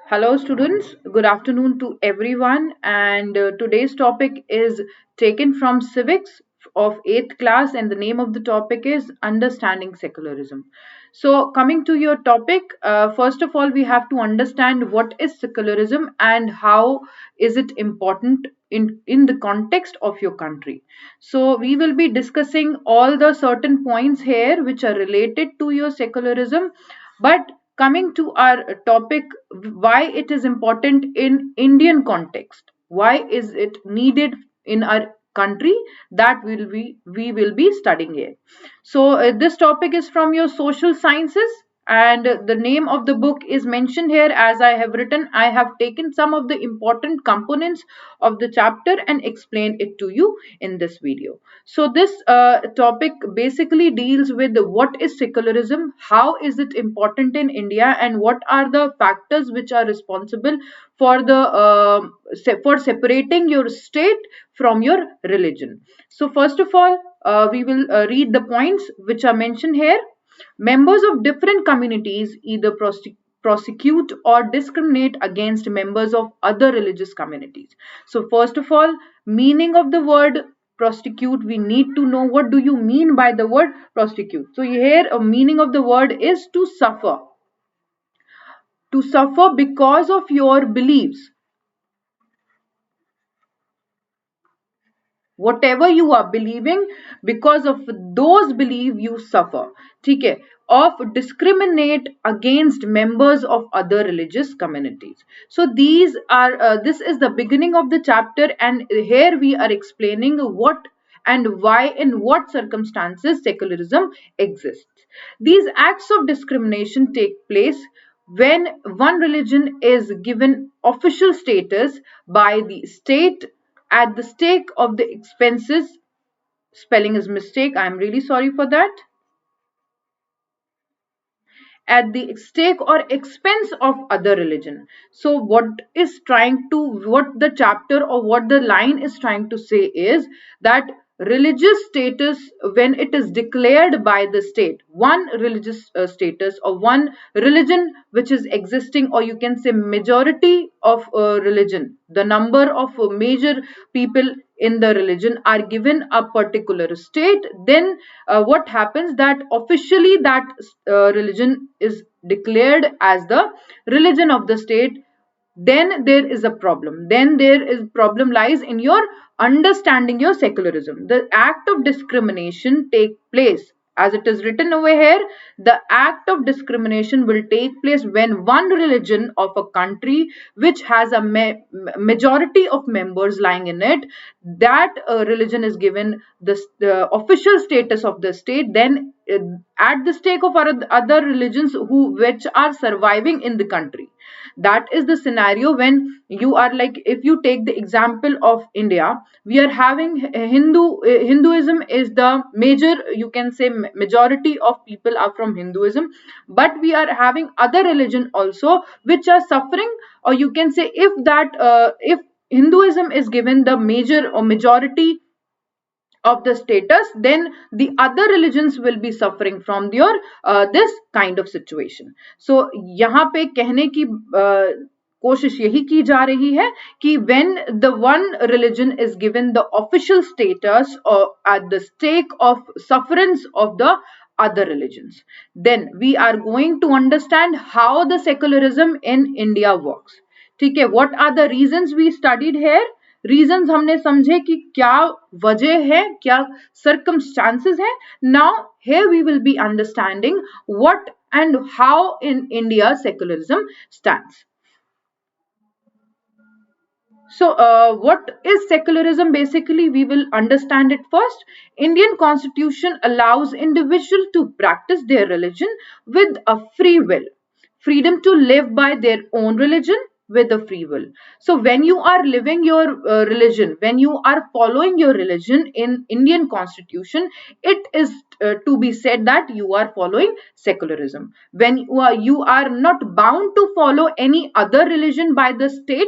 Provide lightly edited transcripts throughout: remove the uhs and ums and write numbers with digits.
Hello, students. Good afternoon to everyone. And today's topic is taken from civics of 8th class, and the name of the topic is Understanding Secularism. So, coming to your topic, first of all, we have to understand what is secularism and how is it important in the context of your country. So, we will be discussing all the certain points here which are related to your secularism, but coming to our topic, why it is important in Indian context, why is it needed in our country, that we will be studying here. So this topic is from your social sciences, and the name of the book is mentioned here. As I have written, I have taken some of the important components of the chapter and explained it to you in this video. So this topic basically deals with what is secularism, how is it important in India, and what are the factors which are responsible for the for separating your state from your religion. So first of all, we will read the points which are mentioned here. Members of different communities either prosecute or discriminate against members of other religious communities. So first of all, meaning of the word prostitute, we need to know what do you mean by the word prostitute. So here a meaning of the word is to suffer because of your beliefs. Whatever you are believing, because of those belief you suffer. ठीक है? Of discriminate against members of other religious communities. So these are this is the beginning of the chapter, and here we are explaining what and why, in what circumstances secularism exists. These acts of discrimination take place when one religion is given official status by the state at the stake of the expenses. Spelling is mistake, I am really sorry for that. At the stake or expense of other religion. So what the chapter or what the line is trying to say is that religious status, when it is declared by the state, one religious status or one religion which is existing, or you can say majority of religion, the number of major people in the religion are given a particular state, then what happens that officially that religion is declared as the religion of the state, then there is a problem. Then there is problem lies in your understanding your secularism. The act of discrimination take place, as it is written over here. The act of discrimination will take place when one religion of a country which has a majority of members lying in it, that religion is given the official status of the state, then at the stake of other religions which are surviving in the country. That is the scenario when you are like, if you take the example of India, we are having Hinduism is the major, you can say majority of people are from Hinduism, but we are having other religion also which are suffering, or you can say if Hinduism is given the major or majority of the status, then the other religions will be suffering from your this kind of situation. So यहाँ पे कहने की कोशिश यही की जा रही है कि when the one religion is given the official status or at the stake of sufferance of the other religions, then we are going to understand how the secularism in India works. ठीक है? What are the reasons we studied here? Reasons हमने समझे कि क्या वजह है, क्या circumstances है. Now here we will be understanding what and how in India secularism stands. So what is secularism? Basically we will understand it first. Indian constitution allows individual to practice their religion with a free will, freedom to live by their own religion with a free will. So when you are living your religion, when you are following your religion in Indian constitution, it is to be said that you are following secularism. When you are not bound to follow any other religion by the state,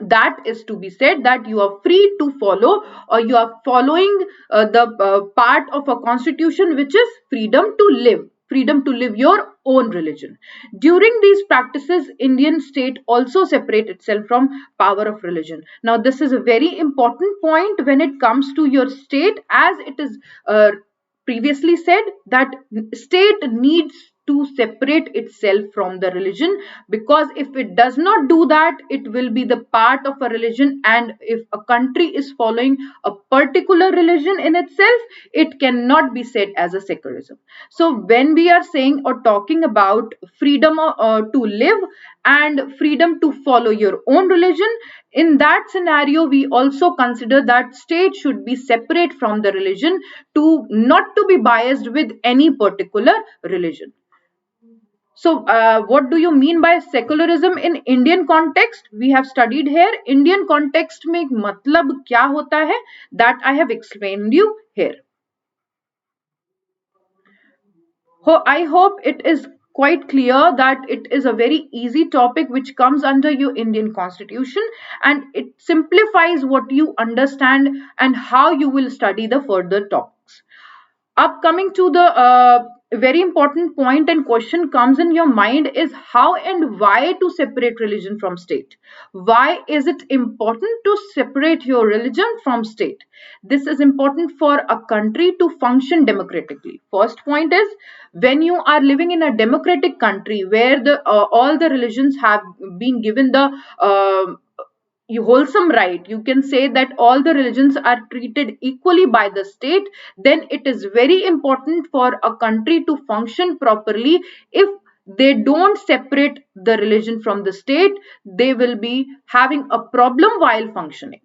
that is to be said that you are free to follow, or you are following the part of a constitution which is freedom to live your own religion. During these practices, Indian state also separate itself from power of religion. Now, this is a very important point when it comes to your state, as it is previously said that state needs to separate itself from the religion, because if it does not do that, it will be the part of a religion, and if a country is following a particular religion in itself, it cannot be said as a secularism. So when we are saying or talking about freedom to live and freedom to follow your own religion, in that scenario we also consider that state should be separate from the religion, to not to be biased with any particular religion. So, what do you mean by secularism in Indian context? We have studied here. Indian context में मतलब क्या होता है? That I have explained you here. I hope it is quite clear that it is a very easy topic which comes under your Indian constitution, and it simplifies what you understand and how you will study the further topics. Up coming to the very important point and question comes in your mind is how and why to separate religion from state. Why is it important to separate your religion from state? This is important for a country to function democratically. First point is, when you are living in a democratic country where the all the religions have been given the wholesome right, you can say that all the religions are treated equally by the state, then it is very important for a country to function properly. If they don't separate the religion from the state, they will be having a problem while functioning.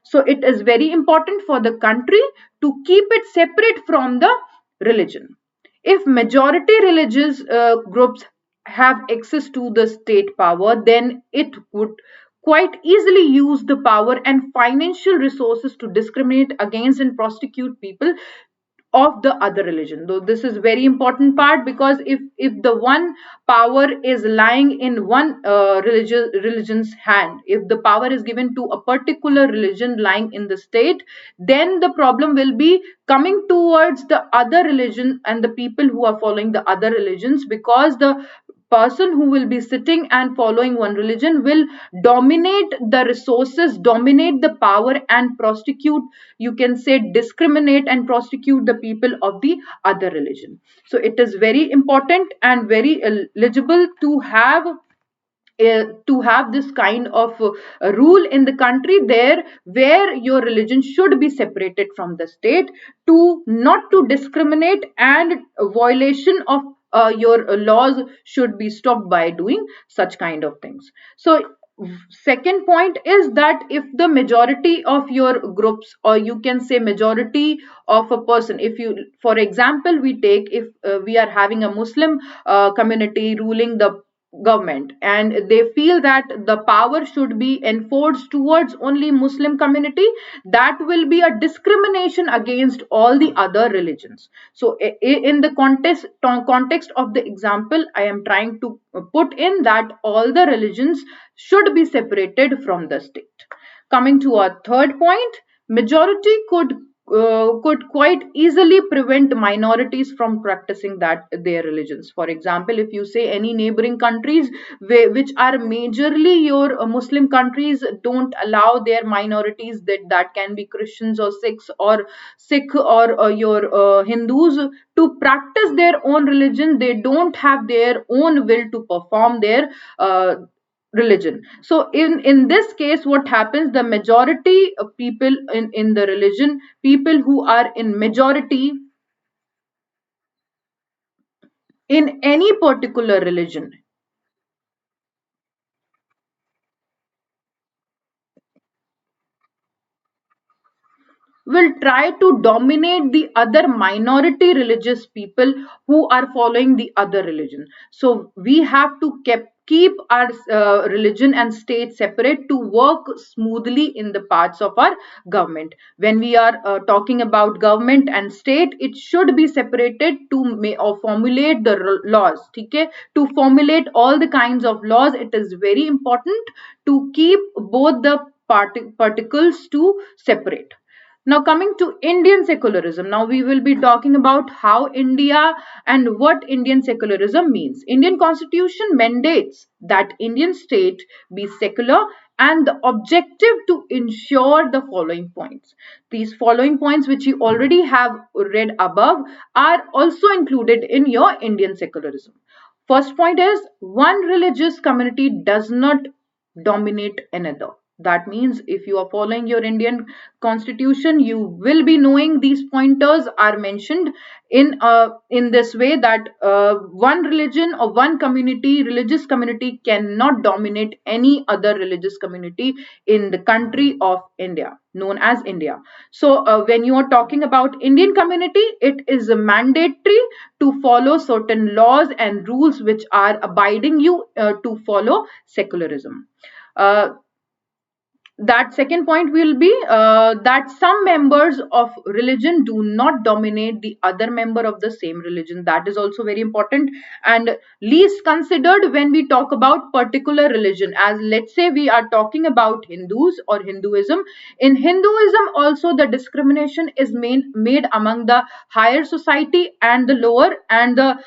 So it is very important for the country to keep it separate from the religion. If majority religious groups have access to the state power, then it would quite easily use the power and financial resources to discriminate against and prosecute people of the other religion. Though this is very important part, because if the one power is lying in one religion's hand, if the power is given to a particular religion lying in the state, then the problem will be coming towards the other religion and the people who are following the other religions, because the person who will be sitting and following one religion will dominate the resources, dominate the power, and prosecute, you can say discriminate and prosecute the people of the other religion. So it is very important and very eligible to have this kind of rule in the country there, where your religion should be separated from the state, to not to discriminate, and violation of your laws should be stopped by doing such kind of things. So second point is that if the majority of your groups, or you can say majority of a person, if you, for example, we take, if we are having a Muslim community ruling the government, and they feel that the power should be enforced towards only Muslim community, that will be a discrimination against all the other religions. So in the context of the example, I am trying to put in that all the religions should be separated from the state. Coming to our third point, majority could quite easily prevent minorities from practicing that their religions. For example, if you say any neighboring countries which are majorly your Muslim countries don't allow their minorities, that can be Christians or Sikh or your Hindus, to practice their own religion. They don't have their own will to perform their religion. So in this case, what happens, the majority of people in the religion, people who are in majority in any particular religion, will try to dominate the other minority religious people who are following the other religion. So we have to keep our religion and state separate to work smoothly in the parts of our government. When we are talking about government and state, it should be separated to or formulate the laws. Okay? To formulate all the kinds of laws, it is very important to keep both the particles to separate. Now, coming to Indian secularism, now we will be talking about how India and what Indian secularism means. Indian constitution mandates that Indian state be secular, and the objective to ensure the following points. These following points, which you already have read above, are also included in your Indian secularism. First point is one religious community does not dominate another. That means if you are following your Indian constitution, you will be knowing these pointers are mentioned in this way, that one religion or one community, religious community, cannot dominate any other religious community in the country of India, known as India. So when you are talking about Indian community, it is mandatory to follow certain laws and rules which are abiding you to follow secularism. uh, that second point will be that some members of religion do not dominate the other member of the same religion. That is also very important and least considered when we talk about particular religion. As let's say we are talking about Hindus or Hinduism. In Hinduism also the discrimination is made among the higher society and the lower and the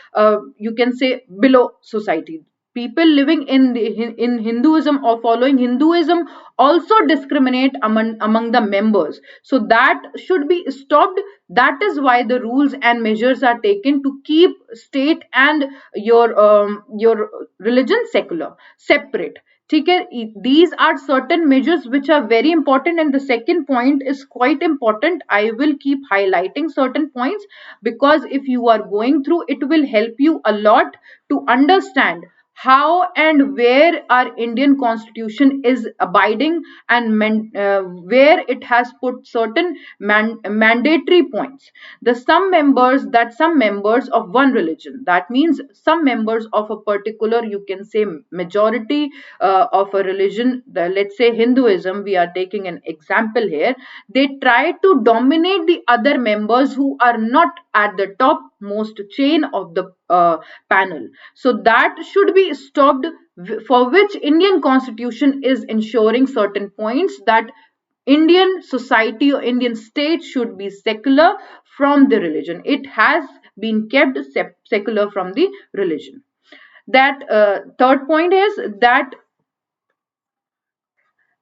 you can say below society. People living in Hinduism or following Hinduism also discriminate among the members. So that should be stopped. That is why the rules and measures are taken to keep state and your religion secular, separate. ठीक है, these are certain measures which are very important, and the second point is quite important. I will keep highlighting certain points because if you are going through, it will help you a lot to understand how and where our Indian constitution is abiding, and where it has put certain mandatory points. Some members of one religion, that means some members of a particular, you can say, majority of a religion, let's say Hinduism, we are taking an example here. They try to dominate the other members who are not at the top most chain of the panel. So that should be stopped, for which Indian constitution is ensuring certain points, that Indian society or Indian state should be secular from the religion. It has been kept secular from the religion. That third point is that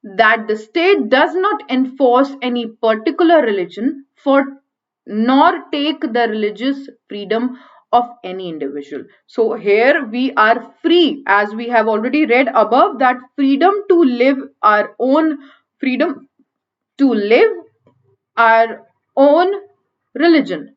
the state does not enforce any particular religion for nor take the religious freedom of any individual. So here we are free, as we have already read above, that freedom to live our own freedom to live our own religion.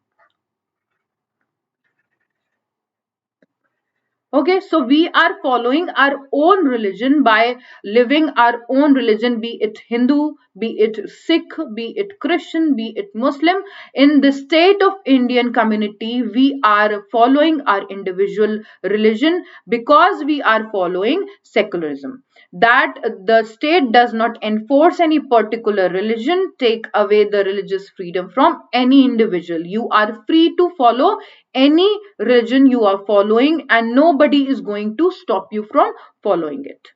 Okay, so we are following our own religion by living our own religion, be it Hindu, be it Sikh, be it Christian, be it Muslim. In the state of Indian community, we are following our individual religion because we are following secularism. That the state does not enforce any particular religion, take away the religious freedom from any individual. You are free to follow any religion you are following, and nobody is going to stop you from following it.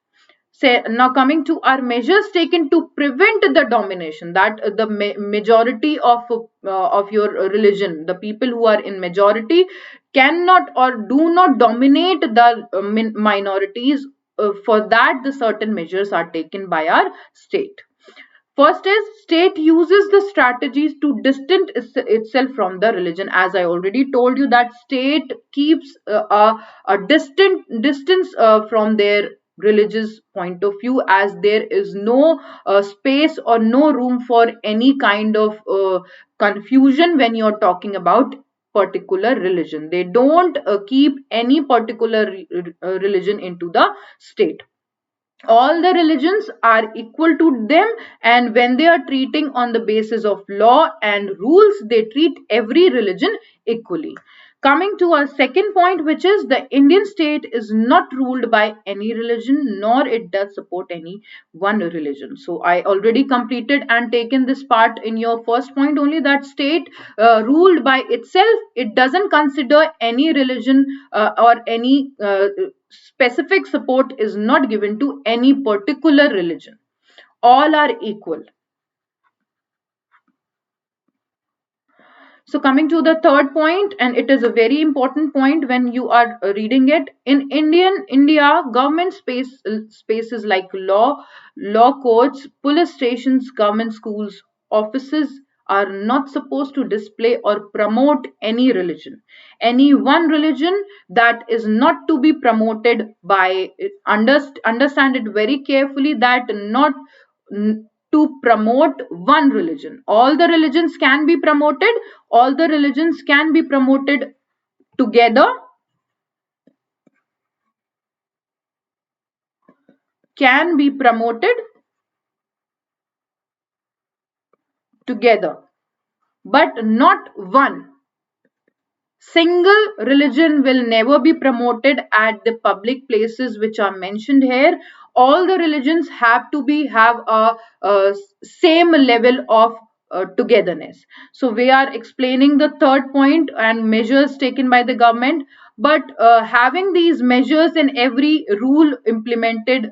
Say, now coming to our measures taken to prevent the domination, that the majority of your religion, the people who are in majority cannot or do not dominate the minorities. For that the certain measures are taken by our state. First is state uses the strategies to distance itself from the religion. As I already told you, that state keeps a distant distance from their religious point of view, as there is no space or no room for any kind of confusion when you're talking about particular religion. They don't keep any particular religion into the state. All the religions are equal to them, and when they are treating on the basis of law and rules, they treat every religion equally. Coming to our second point, which is the Indian state is not ruled by any religion, nor it does support any one religion. So I already completed and taken this part in your first point only, that state ruled by itself, it doesn't consider any religion or any specific support is not given to any particular religion. All are equal. So coming to the third point, and it is a very important point when you are reading it. In India, government spaces like law courts, police stations, government schools, offices are not supposed to display or promote any religion. Any one religion that is not to be promoted by, understand it very carefully, that not to promote one religion. All the religions can be promoted, all the religions can be promoted together, can be promoted together, but not one. Single religion will never be promoted at the public places which are mentioned here. All the religions have to be have a same level of togetherness. So we are explaining the third point and measures taken by the government. But having these measures in every rule implemented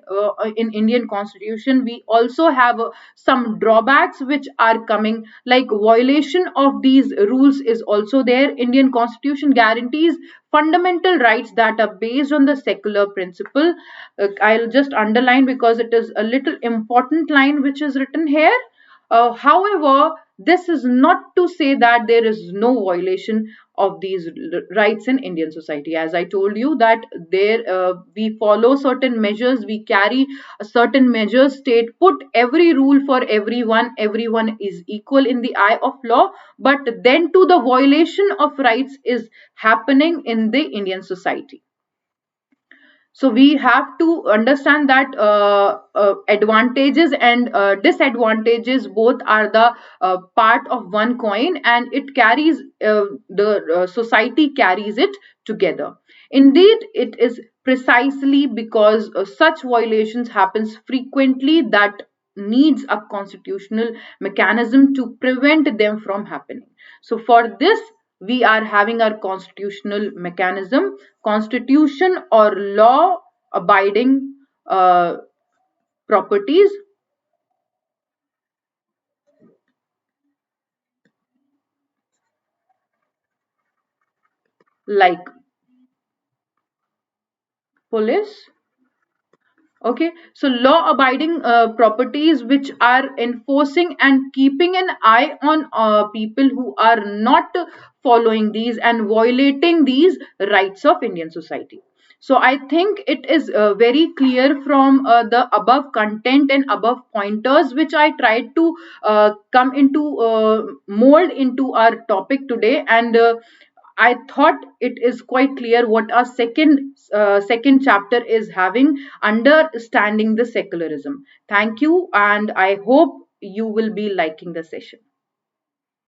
in Indian constitution, we also have some drawbacks which are coming, like violation of these rules is also there. Indian constitution guarantees fundamental rights that are based on the secular principle. I'll just underline because it is a little important line which is written here. However, this is not to say that there is no violation of these rights in Indian society. As I told you that there we follow certain measures, we carry a certain measures. State put every rule for everyone. Everyone is equal in the eye of law. But then to the violation of rights is happening in the Indian society. So we have to understand that advantages and disadvantages both are the part of one coin, and it carries the society carries it together. Indeed, it is precisely because such violations happens frequently that needs a constitutional mechanism to prevent them from happening. So for this, we are having our constitutional mechanism, constitution or law abiding properties like police. Okay, so law abiding properties which are enforcing and keeping an eye on people who are not following these and violating these rights of Indian society. So I think it is very clear from the above content and above pointers which I tried to come into mold into our topic today. And I thought it is quite clear what our second chapter is having, understanding the secularism. Thank you, and I hope you will be liking the session.